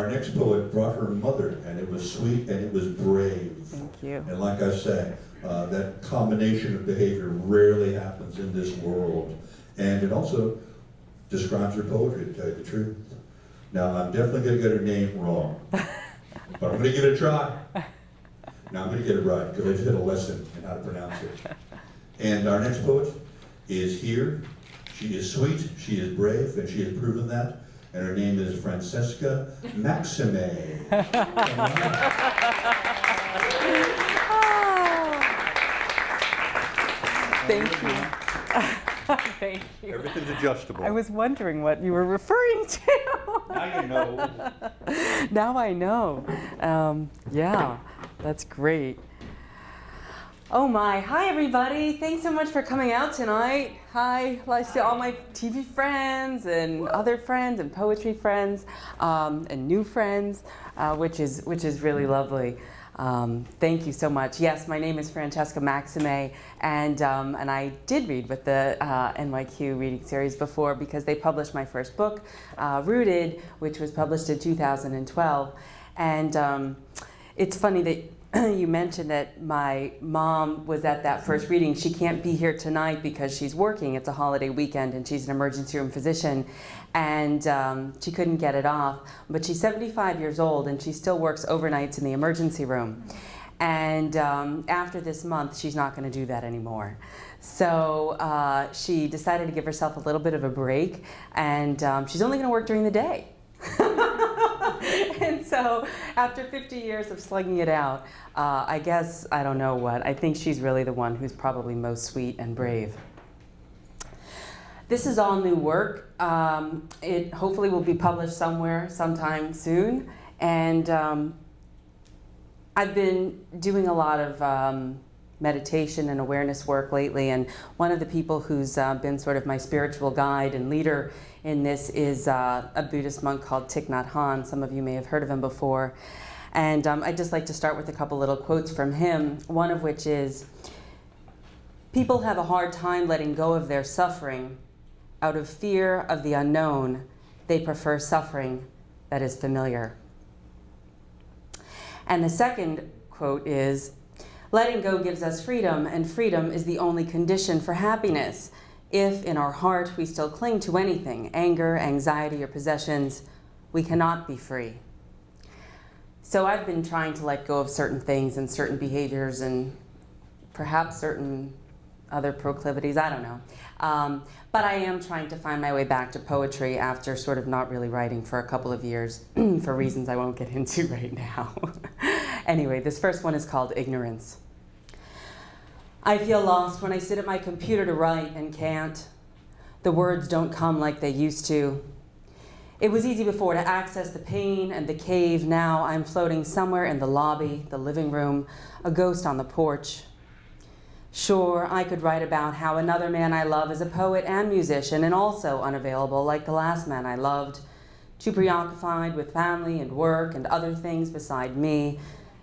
our next poet brought her mother, and it was sweet and it was brave. Thank you. And like I say, that combination of behavior rarely happens in this world. And it also describes her poetry, to tell you the truth. Now, I'm definitely going to get her name wrong, but I'm going to give it a try. Now I'm going to get it right, because I just had a lesson in how to pronounce it. And our next poet is here. She is sweet, she is brave, and she has proven that. And her name is Francesca Maximé. Thank you. Thank you. Everything's adjustable. I was wondering what you were referring to. Now you know. Now I know. Yeah, that's great. Oh my, hi everybody. Thanks so much for coming out tonight. Hi, to all my TV friends and other friends and poetry friends and new friends, which is really lovely. Thank you so much. Yes, my name is Francesca Maximé, and I did read with the NYQ reading series before because they published my first book, Rooted, which was published in 2012. And it's funny that you mentioned that my mom was at that first reading. She can't be here tonight because she's working. It's a holiday weekend and she's an emergency room physician, and she couldn't get it off. But she's 75 years old and she still works overnights in the emergency room. And after this month, she's not going to do that anymore. So she decided to give herself a little bit of a break, and she's only going to work during the day. And so after 50 years of slugging it out, I guess, I don't know what, I think she's really the one who's probably most sweet and brave. This is all new work. It hopefully will be published somewhere sometime soon. And I've been doing a lot of meditation and awareness work lately, and one of the people who's been sort of my spiritual guide and leader in this is a Buddhist monk called Thich Nhat Hanh. Some of you may have heard of him before. And I'd just like to start with a couple little quotes from him, one of which is, "People have a hard time letting go of their suffering. Out of fear of the unknown, they prefer suffering that is familiar." And the second quote is, "Letting go gives us freedom, and freedom is the only condition for happiness. If in our heart we still cling to anything, anger, anxiety, or possessions, we cannot be free." So I've been trying to let go of certain things and certain behaviors and perhaps certain other proclivities, I don't know. But I am trying to find my way back to poetry after sort of not really writing for a couple of years for reasons I won't get into right now. Anyway, this first one is called Ignorance. "I feel lost when I sit at my computer to write and can't. The words don't come like they used to. It was easy before to access the pain and the cave. Now I'm floating somewhere in the lobby, the living room, a ghost on the porch. Sure, I could write about how another man I love is a poet and musician and also unavailable like the last man I loved, too preoccupied with family and work and other things beside me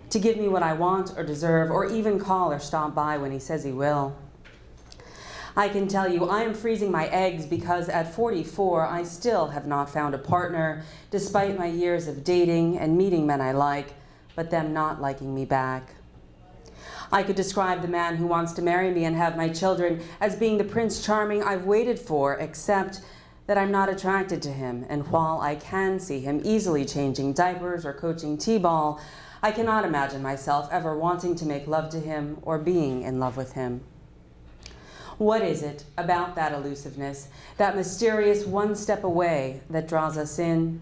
to give me what I want or deserve or even call or stop by when he says he will. I can tell you I am freezing my eggs because at 44 I still have not found a partner despite my years of dating and meeting men I like, but them not liking me back. I could describe the man who wants to marry me and have my children as being the Prince Charming I've waited for, except that I'm not attracted to him, and while I can see him easily changing diapers or coaching t-ball, I cannot imagine myself ever wanting to make love to him or being in love with him. What is it about that elusiveness, that mysterious one step away that draws us in?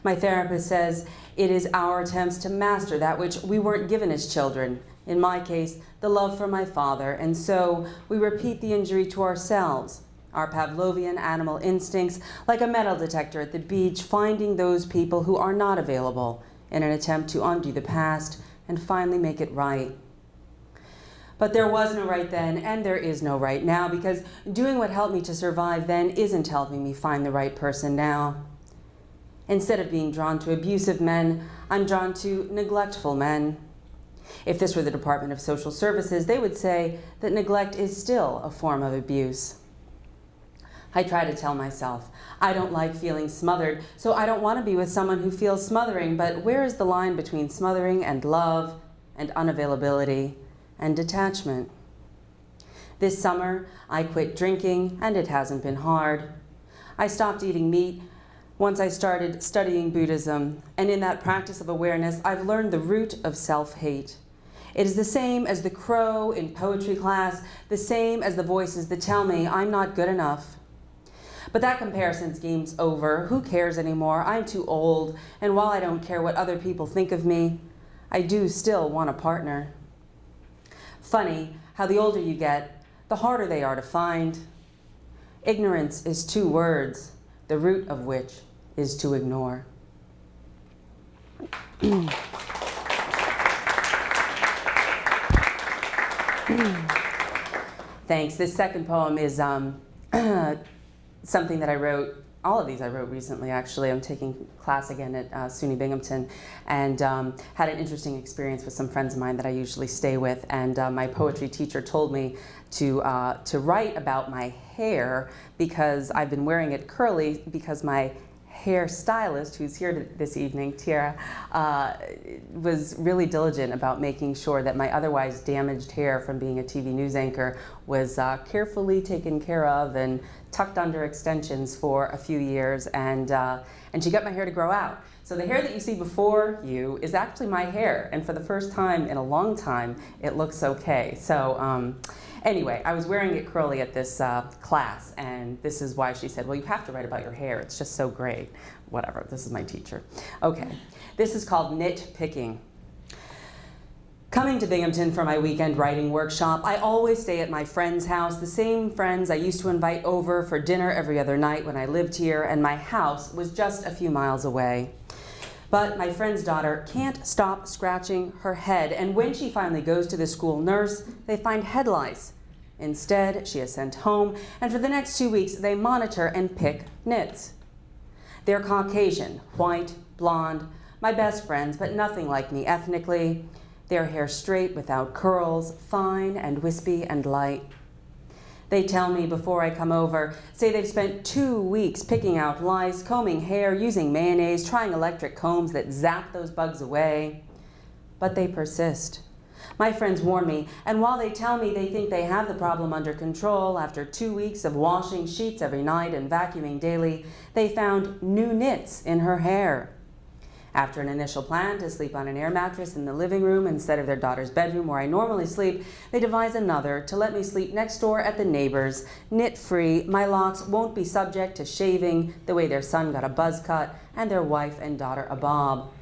My therapist says it is our attempts to master that which we weren't given as children. In my case, the love for my father, and so we repeat the injury to ourselves, our Pavlovian animal instincts, like a metal detector at the beach, finding those people who are not available in an attempt to undo the past and finally make it right. But there was no right then, and there is no right now, because doing what helped me to survive then isn't helping me find the right person now. Instead of being drawn to abusive men, I'm drawn to neglectful men. If this were the Department of Social Services, they would say that neglect is still a form of abuse. I try to tell myself, I don't like feeling smothered, so I don't want to be with someone who feels smothering, but where is the line between smothering and love and unavailability and detachment? This summer, I quit drinking, and it hasn't been hard. I stopped eating meat once I started studying Buddhism, and in that practice of awareness, I've learned the root of self-hate. It is the same as the crow in poetry class, the same as the voices that tell me I'm not good enough. But that comparison scheme's over. Who cares anymore? I'm too old, and while I don't care what other people think of me, I do still want a partner. Funny how the older you get, the harder they are to find. Ignorance is 2 words, the root of which is to ignore. Thanks. This second poem is something that I wrote. All of these I wrote recently, actually. I'm taking class again at SUNY Binghamton, and had an interesting experience with some friends of mine that I usually stay with. And my poetry teacher told me to write about my hair because I've been wearing it curly because my hair stylist, who's here this evening, Tiara, was really diligent about making sure that my otherwise damaged hair from being a TV news anchor was carefully taken care of and tucked under extensions for a few years, and she got my hair to grow out. So the hair that you see before you is actually my hair, and for the first time in a long time, it looks okay. So anyway, I was wearing it curly at this class, and this is why she said, well, you have to write about your hair. It's just so great. Whatever, this is my teacher. Okay, this is called nitpicking. Coming to Binghamton for my weekend writing workshop, I always stay at my friend's house, the same friends I used to invite over for dinner every other night when I lived here, and my house was just a few miles away. But my friend's daughter can't stop scratching her head, and when she finally goes to the school nurse, they find head lice. Instead, she is sent home, and for the next 2 weeks, they monitor and pick nits. They're Caucasian, white, blonde, my best friends, but nothing like me ethnically. Their hair straight without curls, fine and wispy and light. They tell me before I come over, say they've spent 2 weeks picking out lice, combing hair, using mayonnaise, trying electric combs that zap those bugs away. But they persist. My friends warn me, and while they tell me they think they have the problem under control, after 2 weeks of washing sheets every night and vacuuming daily, they found new nits in her hair. After an initial plan to sleep on an air mattress in the living room instead of their daughter's bedroom where I normally sleep, they devise another to let me sleep next door at the neighbor's, knit-free. My locks won't be subject to shaving the way their son got a buzz cut and their wife and daughter a bob.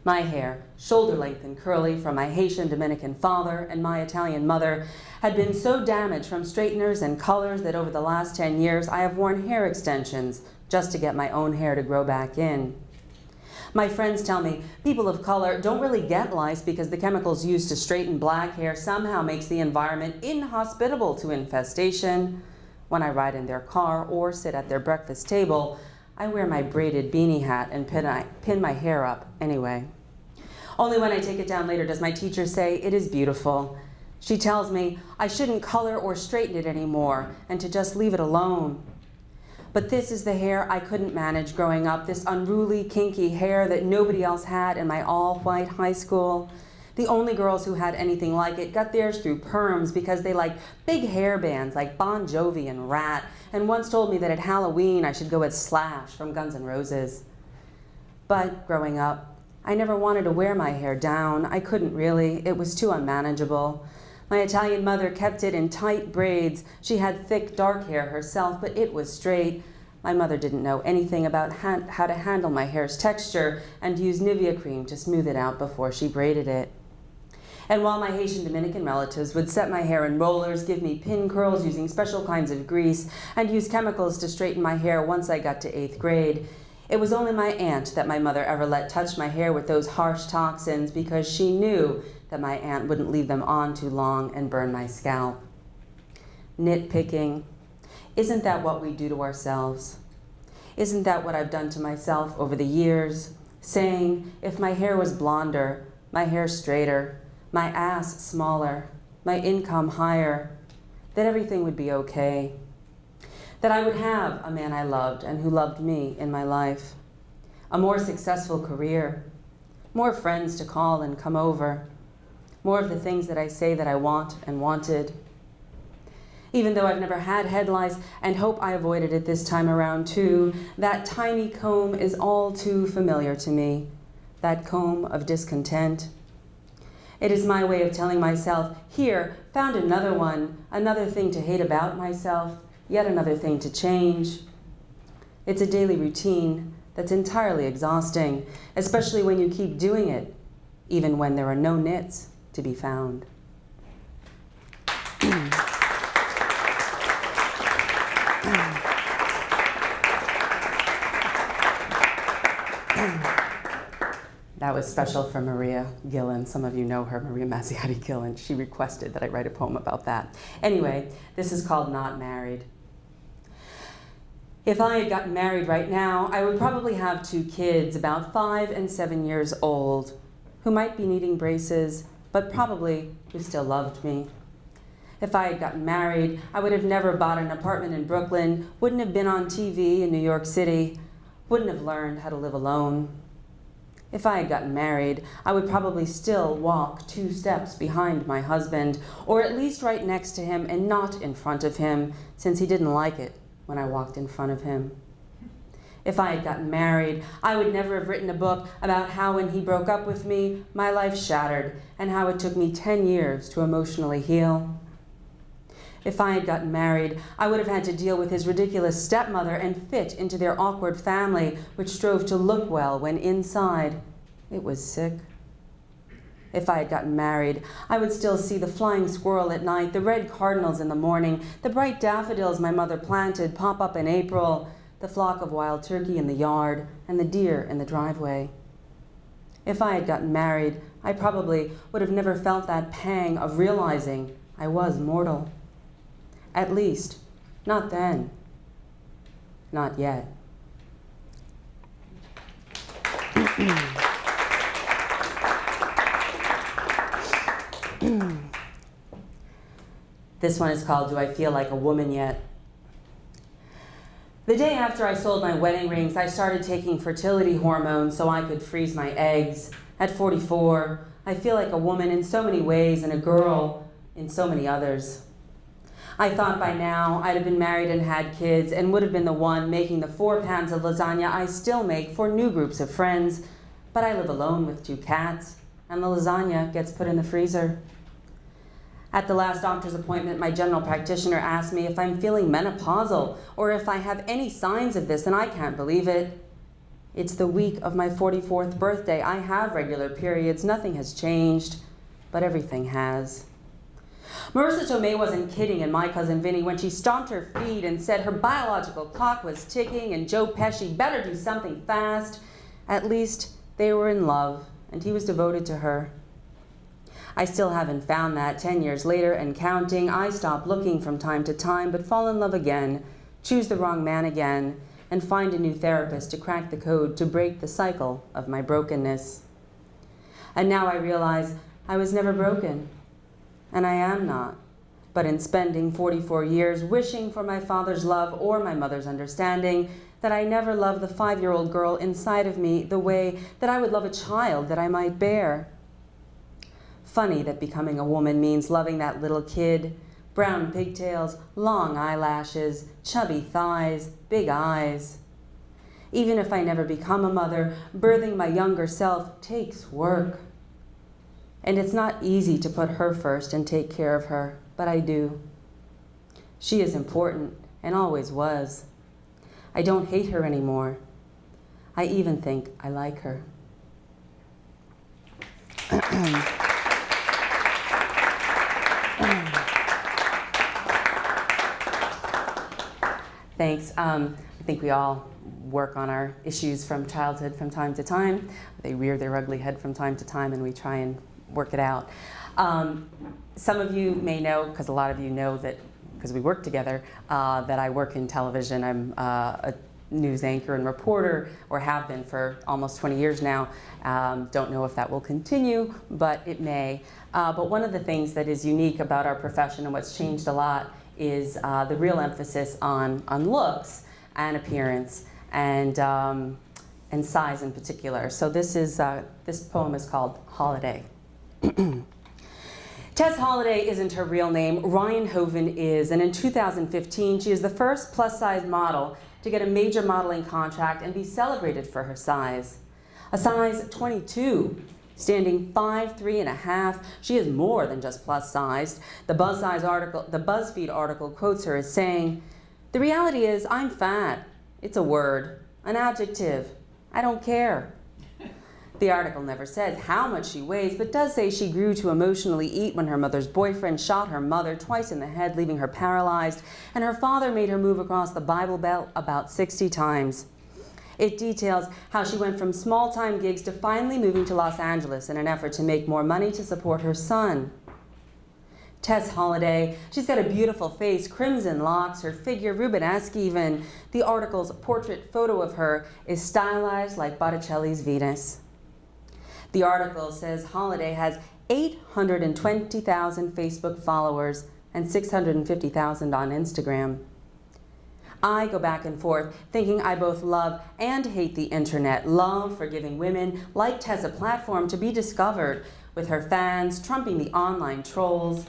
My hair, shoulder length and curly from my Haitian Dominican father and my Italian mother, had been so damaged from straighteners and colors that over the last 10 years I have worn hair extensions just to get my own hair to grow back in. My friends tell me people of color don't really get lice because the chemicals used to straighten black hair somehow makes the environment inhospitable to infestation. When I ride in their car or sit at their breakfast table, I wear my braided beanie hat and pin my hair up anyway. Only when I take it down later does my teacher say it is beautiful. She tells me I shouldn't color or straighten it anymore and to just leave it alone. But this is the hair I couldn't manage growing up, this unruly, kinky hair that nobody else had in my all-white high school. The only girls who had anything like it got theirs through perms because they liked big hair bands like Bon Jovi and Rat, and once told me that at Halloween I should go as Slash from Guns N' Roses. But growing up, I never wanted to wear my hair down. I couldn't really. It was too unmanageable. My Italian mother kept it in tight braids. She had thick, dark hair herself, but it was straight. My mother didn't know anything about how to handle my hair's texture and used Nivea cream to smooth it out before she braided it. And while my Haitian Dominican relatives would set my hair in rollers, give me pin curls using special kinds of grease, and use chemicals to straighten my hair once I got to 8th grade, it was only my aunt that my mother ever let touch my hair with those harsh toxins because she knew that my aunt wouldn't leave them on too long and burn my scalp. Nitpicking. Isn't that what we do to ourselves? Isn't that what I've done to myself over the years? Saying, if my hair was blonder, my hair straighter, my ass smaller, my income higher, that everything would be okay. that I would have a man I loved and who loved me in my life, a more successful career, more friends to call and come over, more of the things that I say that I want and wanted. Even though I've never had head lice and hope I avoided it this time around too, that tiny comb is all too familiar to me, that comb of discontent. It is my way of telling myself, here, found another one, another thing to hate about myself, yet another thing to change. It's a daily routine that's entirely exhausting, especially when you keep doing it, even when there are no nits to be found. That was special for Maria Gillen. Some of you know her, Maria Mazziotti Gillen. She requested that I write a poem about that. Anyway, this is called Not Married. If I had gotten married right now, I would probably have 2 kids, about 5 and 7 years old, who might be needing braces, but probably who still loved me. If I had gotten married, I would have never bought an apartment in Brooklyn, wouldn't have been on TV in New York City, wouldn't have learned how to live alone. If I had gotten married, I would probably still walk 2 steps behind my husband, or at least right next to him and not in front of him, since he didn't like it when I walked in front of him. If I had gotten married, I would never have written a book about how when he broke up with me, my life shattered, and how it took me 10 years to emotionally heal. If I had gotten married, I would have had to deal with his ridiculous stepmother and fit into their awkward family, which strove to look well when inside it was sick. If I had gotten married, I would still see the flying squirrel at night, the red cardinals in the morning, the bright daffodils my mother planted pop up in April, the flock of wild turkey in the yard, and the deer in the driveway. If I had gotten married, I probably would have never felt that pang of realizing I was mortal. At least, not then. Not yet. This one is called Do I Feel Like a Woman Yet? The day after I sold my wedding rings, I started taking fertility hormones so I could freeze my eggs. At 44, I feel like a woman in so many ways and a girl in so many others. I thought by now I'd have been married and had kids and would have been the one making the 4 pounds of lasagna I still make for new groups of friends, but I live alone with 2 cats, and the lasagna gets put in the freezer. At the last doctor's appointment, my general practitioner asked me if I'm feeling menopausal or if I have any signs of this, and I can't believe it. It's the week of my 44th birthday. I have regular periods. Nothing has changed, but everything has. Marissa Tomei wasn't kidding in My Cousin Vinny when she stomped her feet and said her biological clock was ticking and Joe Pesci better do something fast. At least they were in love, and he was devoted to her. I still haven't found that 10 years later and counting. I stop looking from time to time, but fall in love again, choose the wrong man again, and find a new therapist to crack the code to break the cycle of my brokenness. And now I realize I was never broken. And I am not. But in spending 44 years wishing for my father's love or my mother's understanding, that I never loved the 5-year-old girl inside of me the way that I would love a child that I might bear. Funny that becoming a woman means loving that little kid, brown pigtails, long eyelashes, chubby thighs, big eyes. Even if I never become a mother, birthing my younger self takes work. And it's not easy to put her first and take care of her, but I do. She is important and always was. I don't hate her anymore. I even think I like her. Thanks. I think we all work on our issues from childhood from time to time. They rear their ugly head from time to time, and we try and work it out. Some of you may know, because a lot of you know that, because we work together, that I work in television. I'm a news anchor and reporter, or have been for almost 20 years now. Don't know if that will continue, but it may. But one of the things that is unique about our profession and what's changed a lot is the real emphasis on looks and appearance and size in particular. So this poem is called Holiday. Tess Holliday isn't her real name, Ryan Hoven is, and in 2015 she is the first plus-size model to get a major modeling contract and be celebrated for her size. A size 22, standing 5'3½", she is more than just plus-sized. The BuzzFeed article quotes her as saying, "The reality is I'm fat. It's a word, an adjective. I don't care." The article never says how much she weighs, but does say she grew to emotionally eat when her mother's boyfriend shot her mother twice in the head, leaving her paralyzed, and her father made her move across the Bible Belt about 60 times. It details how she went from small-time gigs to finally moving to Los Angeles in an effort to make more money to support her son. Tess Holliday, she's got a beautiful face, crimson locks, her figure Rubenesque even. The article's portrait photo of her is stylized like Botticelli's Venus. The article says Holliday has 820,000 Facebook followers and 650,000 on Instagram. I go back and forth thinking I both love and hate the internet. Love for giving women like Tess a platform to be discovered, with her fans trumping the online trolls.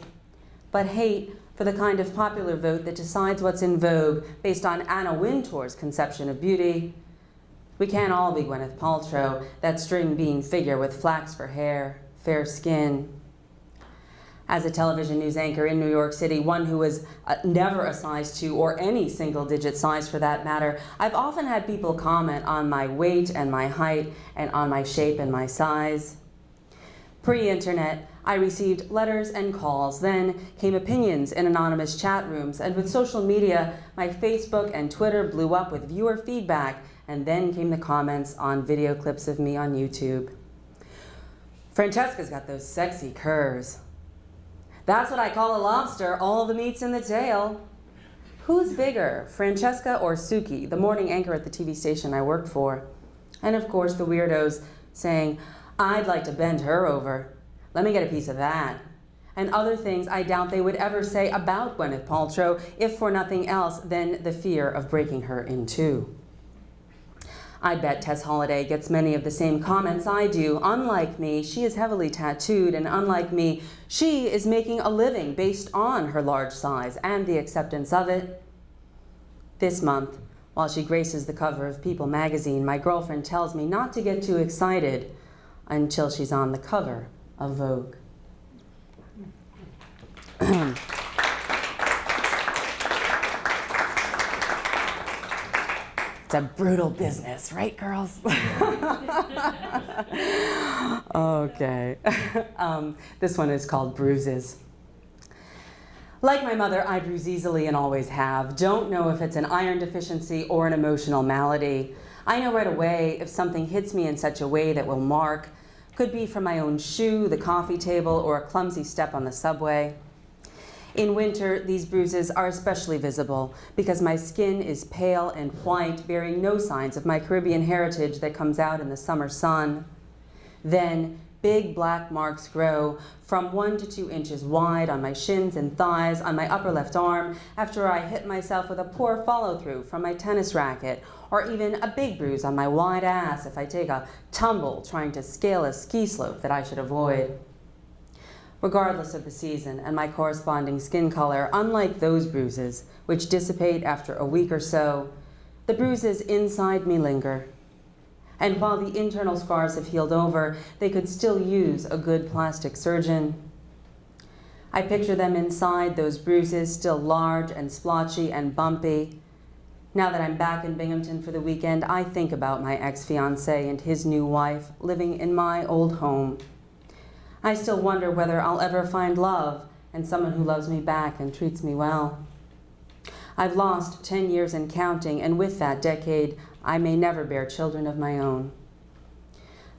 But hate for the kind of popular vote that decides what's in vogue based on Anna Wintour's conception of beauty. We can't all be Gwyneth Paltrow, that string-bean figure with flax for hair, fair skin. As a television news anchor in New York City, one who was never a size 2 or any single-digit size for that matter, I've often had people comment on my weight and my height and on my shape and my size. Pre-internet, I received letters and calls. Then came opinions in anonymous chat rooms, and with social media, my Facebook and Twitter blew up with viewer feedback, and then came the comments on video clips of me on YouTube. Francesca's got those sexy curves. That's what I call a lobster, all the meat's in the tail. Who's bigger, Francesca or Suki, the morning anchor at the TV station I worked for? And of course the weirdos saying, "I'd like to bend her over. Let me get a piece of that." And other things I doubt they would ever say about Gwyneth Paltrow, if for nothing else than the fear of breaking her in two. I bet Tess Holliday gets many of the same comments I do. Unlike me, she is heavily tattooed, and unlike me, she is making a living based on her large size and the acceptance of it. This month, while she graces the cover of People magazine, my girlfriend tells me not to get too excited until she's on the cover of Vogue. It's a brutal business, right, girls? Okay. This one is called Bruises. Like my mother, I bruise easily and always have. Don't know if it's an iron deficiency or an emotional malady. I know right away if something hits me in such a way that will mark. Could be from my own shoe, the coffee table, or a clumsy step on the subway. In winter, these bruises are especially visible because my skin is pale and white, bearing no signs of my Caribbean heritage that comes out in the summer sun. Then, big black marks grow from 1 to 2 inches wide on my shins and thighs, on my upper left arm, after I hit myself with a poor follow-through from my tennis racket, or even a big bruise on my wide ass if I take a tumble trying to scale a ski slope that I should avoid. Regardless of the season and my corresponding skin color, unlike those bruises, which dissipate after a week or so, the bruises inside me linger. And while the internal scars have healed over, they could still use a good plastic surgeon. I picture them inside those bruises, still large and splotchy and bumpy. Now that I'm back in Binghamton for the weekend, I think about my ex-fiancé and his new wife living in my old home. I still wonder whether I'll ever find love and someone who loves me back and treats me well. I've lost 10 years and counting, and with that decade, I may never bear children of my own.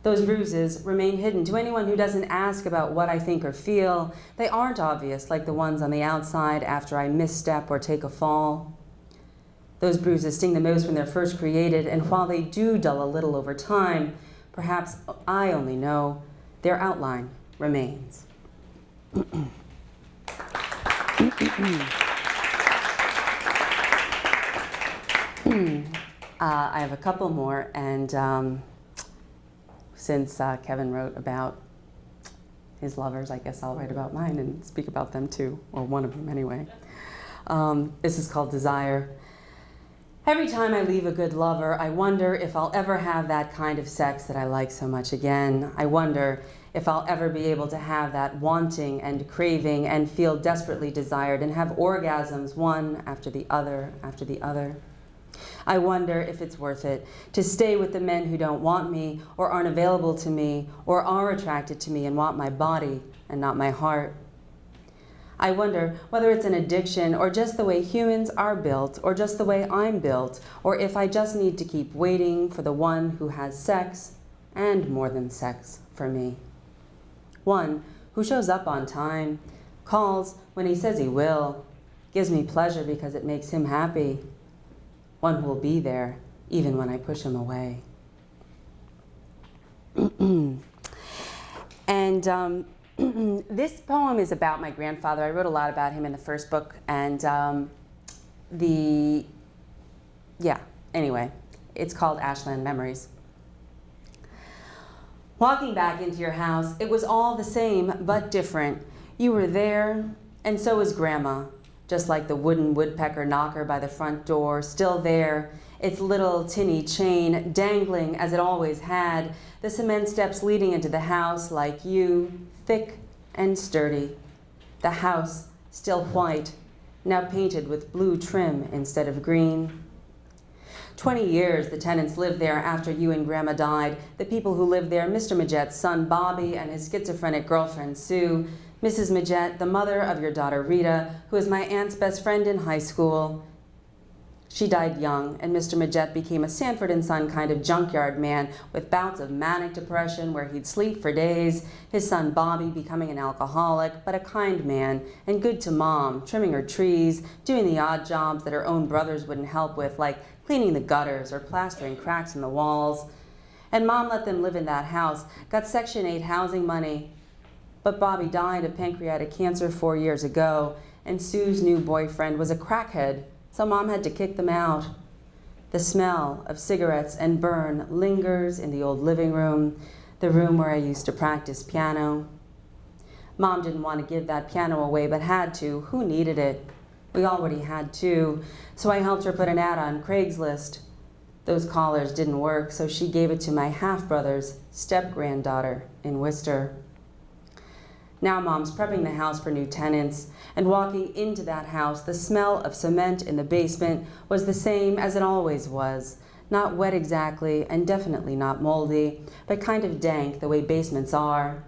Those bruises remain hidden to anyone who doesn't ask about what I think or feel. They aren't obvious like the ones on the outside after I misstep or take a fall. Those bruises sting the most when they're first created, and while they do dull a little over time, perhaps I only know their outline remains. I have a couple more, and since Kevin wrote about his lovers, I guess I'll write about mine and speak about them too, or one of them anyway. This is called Desire. Every time I leave a good lover, I wonder if I'll ever have that kind of sex that I like so much again. I wonder if I'll ever be able to have that wanting and craving and feel desperately desired and have orgasms one after the other after the other. I wonder if it's worth it to stay with the men who don't want me or aren't available to me or are attracted to me and want my body and not my heart. I wonder whether it's an addiction or just the way humans are built or just the way I'm built, or if I just need to keep waiting for the one who has sex and more than sex for me. One who shows up on time, calls when he says he will, gives me pleasure because it makes him happy. One who will be there even when I push him away. And this poem is about my grandfather. I wrote a lot about him in the first book, and anyway, it's called Ashland Memories. Walking back into your house, it was all the same, but different. You were there, and so was Grandma, just like the wooden woodpecker knocker by the front door, still there, its little tinny chain dangling as it always had, the cement steps leading into the house like you, thick and sturdy. The house, still white, now painted with blue trim instead of green. 20 years the tenants lived there after you and Grandma died. The people who lived there, Mr. Majet's son Bobby and his schizophrenic girlfriend Sue, Mrs. Majet, the mother of your daughter Rita, who was my aunt's best friend in high school. She died young, and Mr. Majet became a Sanford & Son kind of junkyard man with bouts of manic depression where he'd sleep for days, his son Bobby becoming an alcoholic, but a kind man and good to Mom, trimming her trees, doing the odd jobs that her own brothers wouldn't help with, like cleaning the gutters or plastering cracks in the walls. And Mom let them live in that house, got Section 8 housing money. But Bobby died of pancreatic cancer 4 years ago, and Sue's new boyfriend was a crackhead, so Mom had to kick them out. The smell of cigarettes and burn lingers in the old living room, the room where I used to practice piano. Mom didn't want to give that piano away, but had to. Who needed it? We already had two, so I helped her put an ad on Craigslist. Those callers didn't work, so she gave it to my half-brother's step-granddaughter in Worcester. Now Mom's prepping the house for new tenants, and walking into that house, the smell of cement in the basement was the same as it always was. Not wet exactly, and definitely not moldy, but kind of dank the way basements are.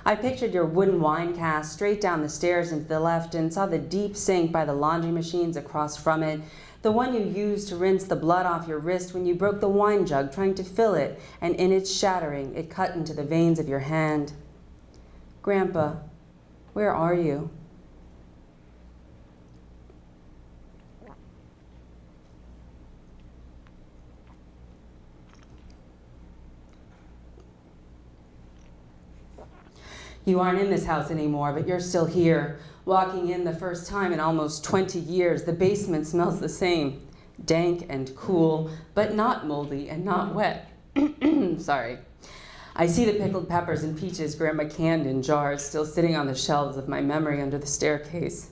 I pictured your wooden wine cask straight down the stairs and to the left and saw the deep sink by the laundry machines across from it, the one you used to rinse the blood off your wrist when you broke the wine jug trying to fill it, and in its shattering, it cut into the veins of your hand. Grandpa, where are you? You aren't in this house anymore, but you're still here. Walking in the first time in almost 20 years, the basement smells the same. Dank and cool, but not moldy and not wet. Sorry. I see the pickled peppers and peaches Grandma canned in jars still sitting on the shelves of my memory under the staircase.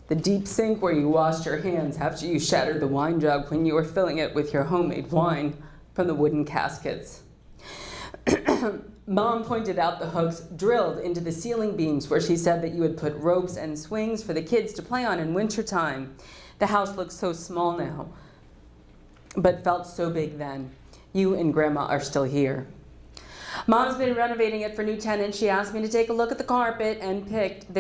The deep sink where you washed your hands after you shattered the wine jug when you were filling it with your homemade wine from the wooden caskets. Mom pointed out the hooks drilled into the ceiling beams where she said that you would put ropes and swings for the kids to play on in wintertime. The house looks so small now, but felt so big then. You and Grandma are still here. Mom's been renovating it for new tenants. She asked me to take a look at the carpet and picked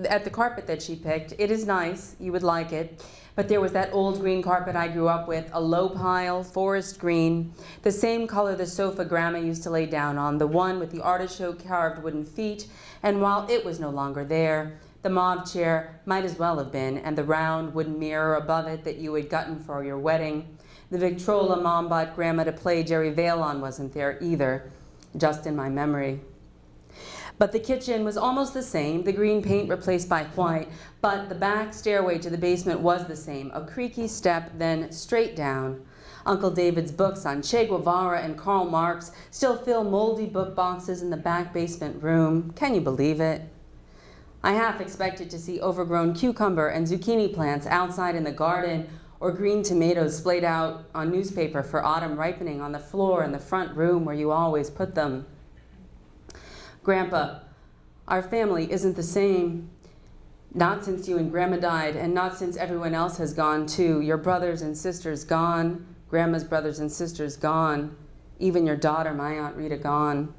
at the carpet that she picked. It is nice, you would like it. But there was that old green carpet I grew up with, a low pile, forest green, the same color the sofa Grandma used to lay down on, the one with the artichoke carved wooden feet, and while it was no longer there, the mauve chair might as well have been, and the round wooden mirror above it that you had gotten for your wedding. The Victrola Mom bought Grandma to play Jerry Vale on wasn't there either, just in my memory. But the kitchen was almost the same, the green paint replaced by white, but the back stairway to the basement was the same, a creaky step, then straight down. Uncle David's books on Che Guevara and Karl Marx still fill moldy book boxes in the back basement room. Can you believe it? I half expected to see overgrown cucumber and zucchini plants outside in the garden, or green tomatoes splayed out on newspaper for autumn ripening on the floor in the front room where you always put them. Grandpa, our family isn't the same. Not since you and Grandma died, and not since everyone else has gone too. Your brothers and sisters gone, Grandma's brothers and sisters gone, even your daughter, my Aunt Rita, gone.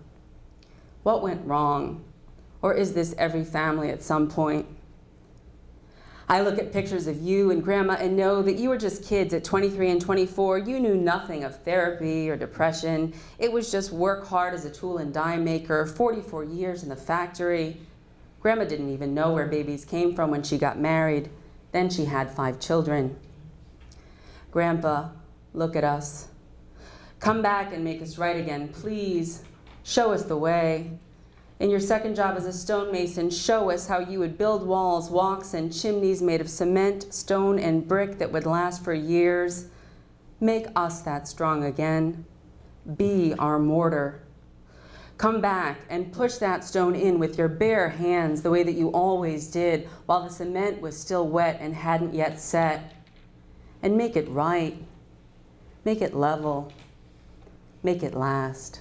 What went wrong? Or is this every family at some point? I look at pictures of you and Grandma and know that you were just kids at 23 and 24. You knew nothing of therapy or depression. It was just work hard as a tool and die maker, 44 years in the factory. Grandma didn't even know where babies came from when she got married. Then she had 5 children. Grandpa, look at us. Come back and make us right again, please. Show us the way. In your second job as a stonemason, show us how you would build walls, walks, and chimneys made of cement, stone, and brick that would last for years. Make us that strong again. Be our mortar. Come back and push that stone in with your bare hands the way that you always did while the cement was still wet and hadn't yet set. And make it right. Make it level. Make it last.